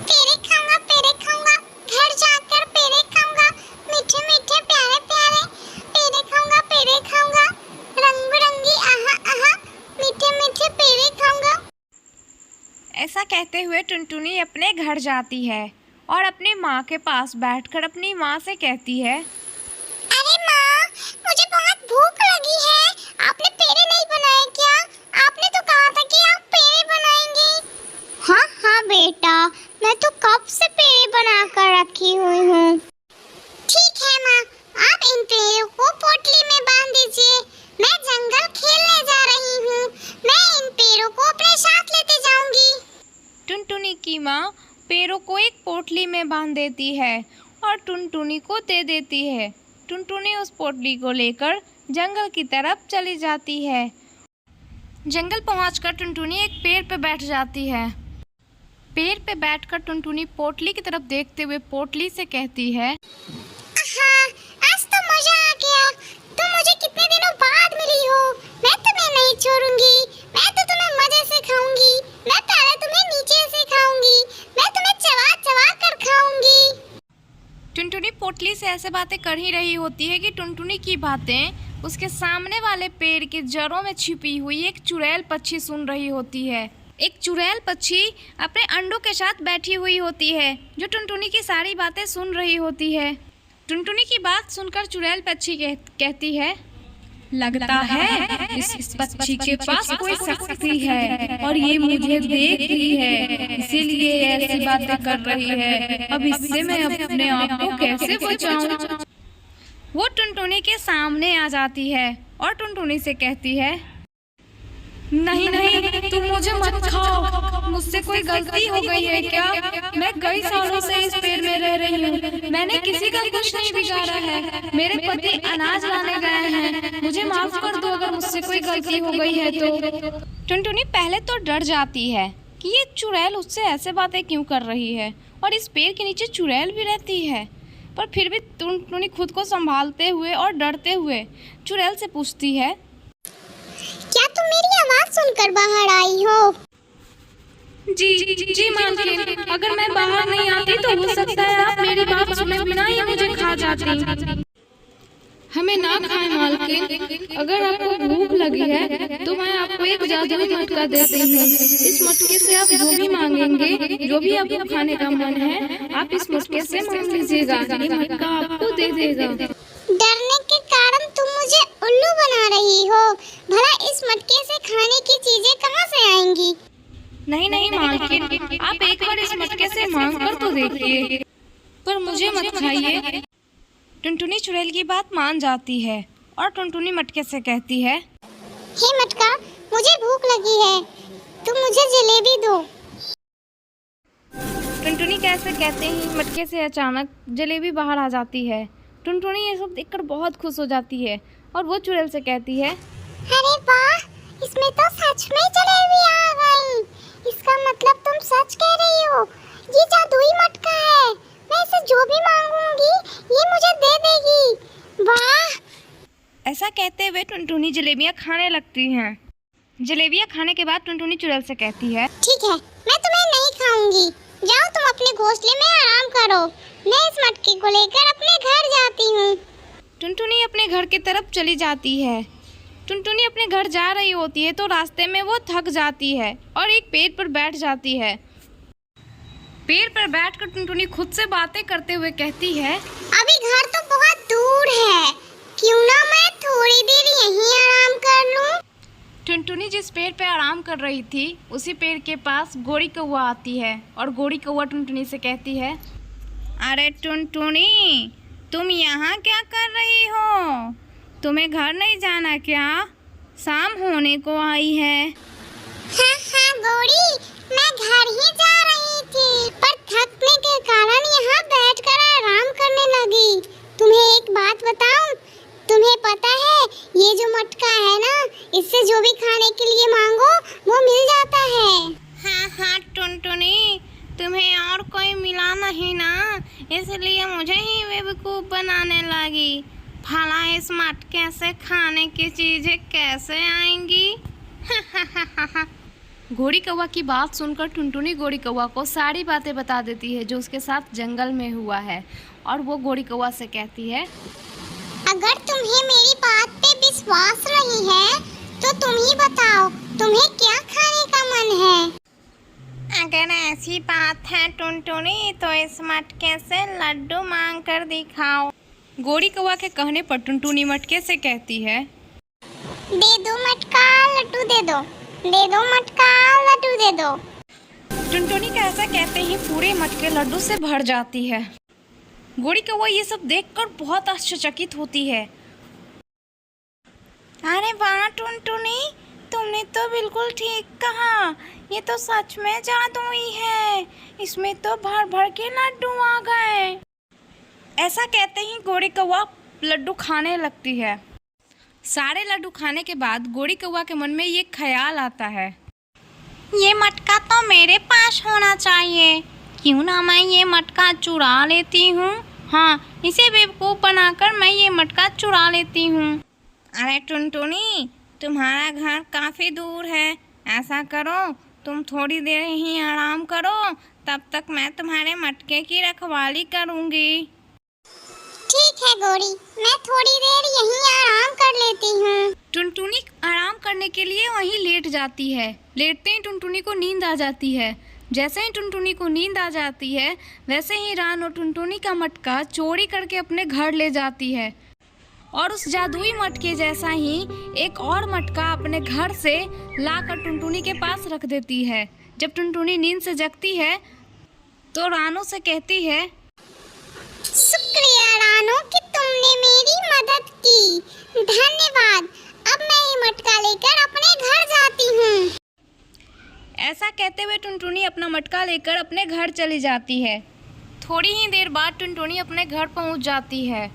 पेड़े खाऊंगा, पेड़े खाऊंगा, घर जाकर पेड़े खाऊंगा, मीठे मीठे प्यारे प्यारे पेड़े खाऊंगा, पेड़े खाऊंगा, रंग बिरंगी आहा आहा मीठे मीठे पेड़े खाऊंगा। ऐसा कहते हुए टुनटुनी अपने घर जाती है और अपनी माँ के पास बैठकर अपनी माँ से कहती है, अरे माँ, मुझे बहुत भूख लगी है, आपने पेड़े नहीं बनाए क्या? आपने तो कहा था कि आप पेड़े बनाएंगे। हाँ हाँ बेटा, मैं तो कब से पेड़े बनाकर रखी हुई हूँ। ठीक है माँ, आप इन पेड़ों को पोटली में बांध दीजिए। मैं जंगल खेलने जा रही हूँ, मैं इन पेड़ों को अपने साथ लेते जाऊंगी। टुनटुनी की माँ पेड़ों को एक पोटली में बांध देती है और टुनटुनी को दे देती है। टुनटुनी उस पोटली को लेकर जंगल की तरफ चली जाती है। जंगल पहुंचकर टुनटुनी एक पेड़ पर बैठ जाती है। पेड़ पे बैठकर टुनटुनी पोटली की तरफ देखते हुए पोटली से कहती है, हाँ, आज तो मजा आ गया। तुम मुझे कितने दिनों बाद मिली हो। मैं तुम्हें नहीं छोड़ूंगी, मैं तो तुम्हें मजे से खाऊंगी। मैं पहले तुम्हें नीचे से खाऊंगी, मैं तुम्हें चबा चबा कर खाऊंगी। टुनटुनी पोटली से ऐसे बातें कर ही रही होती है कि टुनटुनी की बातें उसके सामने वाले पेड़ के जड़ों में छिपी हुई एक चुड़ैल पक्षी सुन रही होती है। एक चुड़ैल पक्षी अपने अंडों के साथ बैठी हुई होती है, जो टुनटुनी की सारी बातें सुन रही होती है। टुनटुनी की बात सुनकर चुड़ैल पक्षी कहती है, लगता है इस पक्षी के पास कोई शक्ति है और ये मुझे देख रही है, इसीलिए ऐसी बातें कर रही है। अब इससे मैं अपने आप को कैसे बचाऊं? वो टुनटुनी के सामने आ जाती है और टुनटुनी से कहती है, नहीं नहीं, तुम मुझे मत खाओ। मुझसे कोई गलती हो गई है क्या? मैं कई सालों से इस पेड़ में रह रही हूँ, मैंने किसी का कुछ नहीं बिगाड़ा है। मेरे पति अनाज लाने गए हैं, मुझे माफ कर दो अगर मुझसे कोई गलती हो गई है तो। टुनटुनी पहले तो डर जाती है कि ये चुड़ैल उससे ऐसे बातें क्यों कर रही है और इस पेड़ के नीचे चुड़ैल भी रहती है, पर फिर भी टुनटुनी खुद को संभालते हुए और डरते हुए चुड़ैल से पूछती है, क्या तुम मेरी आवाज सुनकर बाहर आई हो? जी मालकिन, अगर मैं बाहर नहीं आती तो हो सकता है आप मेरी बात सुने बिना ही मुझे खा जाती। हमें ना खाएं मालकिन, अगर आपको भूख लगी है तो मैं आपको एक जादुई मटका देती हूँ। इस मटके से आप जो भी मांगेंगे, जो भी आपको खाने का मन है, आप इस मटके से मांग लीजिएगा, ये मटका आपको दे देगा। डरने के कारण तुम मुझे उल्लू बना रही हो। भला इस मटके से खाने की चीजें कहाँ से आएंगी? नहीं मालकिन, आप एक बार इस मटके से मांग कर तो देखिए, पर मुझे मत खाइए। टुनटुनी चुड़ैल की बात मान जाती है और टुनटुनी मटके से कहती है, हे मटका, मुझे भूख लगी है, तुम मुझे जलेबी दो। टुनटुनी कैसे कहते ही मटके से अचानक जलेबी बाहर आ जाती है। टुनटुनी ये सब देखकर बहुत खुश हो जाती है और वो चुड़ैल से कहती है, अरे वाह, इसमें तो सच में जलेबी आ गई। इसका मतलब तुम सच कह रही हो, ये जादुई मटका है। मैं इसे जो भी मांगूंगी ये मुझे दे देगी। वाह! ऐसा कहते हुए टुनटुनी जलेबियाँ खाने लगती हैं। जलेबियाँ खाने के बाद टुनटुनी चुड़ैल से कहती है, ठीक है, मैं तुम्हें नहीं खाऊंगी, जाओ तुम अपने घोंसले में आराम करो। मैं इस मटके को लेकर अपने घर जाती हूँ। टुनटुनी अपने घर की तरफ चली जाती है। टुनटुनी अपने घर जा रही होती है तो रास्ते में वो थक जाती है और एक पेड़ पर बैठ जाती है। पेड़ पर बैठकर टुनटुनी खुद से बातें करते हुए कहती है, अभी घर तो बहुत दूर है, क्यों ना मैं थोड़ी देर यहीं आराम कर लूं? टुनटुनी जिस पेड़ पे आराम कर रही थी उसी पेड़ के पास गोरी कौवा आती है और गोरी कौवा टुनटुनी से कहती है, अरे टुनटुनी, तुम यहाँ क्या कर रही हो? तुम्हें घर नहीं जाना क्या? शाम होने को आई है। हाँ गोरी, मैं घर ही जा रही थी, पर थकने के कारण यहाँ बैठकर आराम करने लगी। तुम्हें एक बात बताऊं? तुम्हें पता है ये जो मटका है ना, इससे जो भी खाने के लिए मांगो वो मिल जाता है। हाँ टुनटुनी, तुम्हें और कोई मिला नहीं ना, इसलिए मुझे ही बेवकूफ़ बनाने लगी। भला इस मटके से खाने की चीज़ें कैसे आएंगी? घोड़ी कौवा की बात सुनकर टुनटुनी घोड़ी कौवा को सारी बातें बता देती है जो उसके साथ जंगल में हुआ है। और वो घोड़ी कौवा से कहती है, अगर तुम्हें मेरी बात पे विश्वास नहीं है तो तुम ही बताओ, तुम्हें क्या खाने का मन है? अगर ऐसी बात है टुनटुनी तो इस मटके से लड्डू मांग कर दिखाओ। घोड़ी कौवा के कहने पर टुनटुनी मटके से कहती है, दे दो मटका, लड्डू दे दो, दे दो मटका, लड्डू दे दो। टुनटुनी का ऐसा कहते ही पूरे मटके लड्डू से भर जाती है। घोड़ी कौवा ये सब देखकर बहुत आश्चर्यचकित होती है। अरे वाह टुनटुनी, तुमने तो बिल्कुल ठीक कहा, ये तो सच में जादुई है, इसमें तो भर भर के लड्डू आ गए। ऐसा कहते ही घोड़ी कौवा लड्डू खाने लगती है। सारे लड्डू खाने के बाद घोड़ी कौवा के मन में ये ख्याल आता है, ये मटका तो मेरे पास होना चाहिए, क्यों ना मैं ये मटका चुरा लेती हूँ। हाँ, इसे बेवकूफ़ बनाकर मैं ये मटका चुरा लेती हूँ। अरे टुनटुनी, तुम्हारा घर काफ़ी दूर है, ऐसा करो तुम थोड़ी देर ही आराम करो, तब तक मैं तुम्हारे मटके की रखवाली करूँगी। ठीक है गौरी, मैं थोड़ी देर यहीं आराम कर लेती हूँ। टुनटुनी आराम करने के लिए वहीं लेट जाती है। लेटते ही टुनटुनी को नींद आ जाती है। जैसे ही टुनटुनी को नींद आ जाती है वैसे ही रानो टुनटुनी का मटका चोरी करके अपने घर ले जाती है और उस जादुई मटके जैसा ही एक और मटका अपने घर से लाकर टुनटुनी के पास रख देती है। जब टुनटुनी नींद से जगती है तो रानो से कहती है, शुक्रिया रानो कि तुमने मेरी मदद की, धन्यवाद। अब मैं ये मटका लेकर अपने घर जाती हूँ। ऐसा कहते हुए टुनटुनी अपना मटका लेकर अपने घर चली जाती है। थोड़ी ही देर बाद टुनटुनी अपने घर पहुँच जाती है।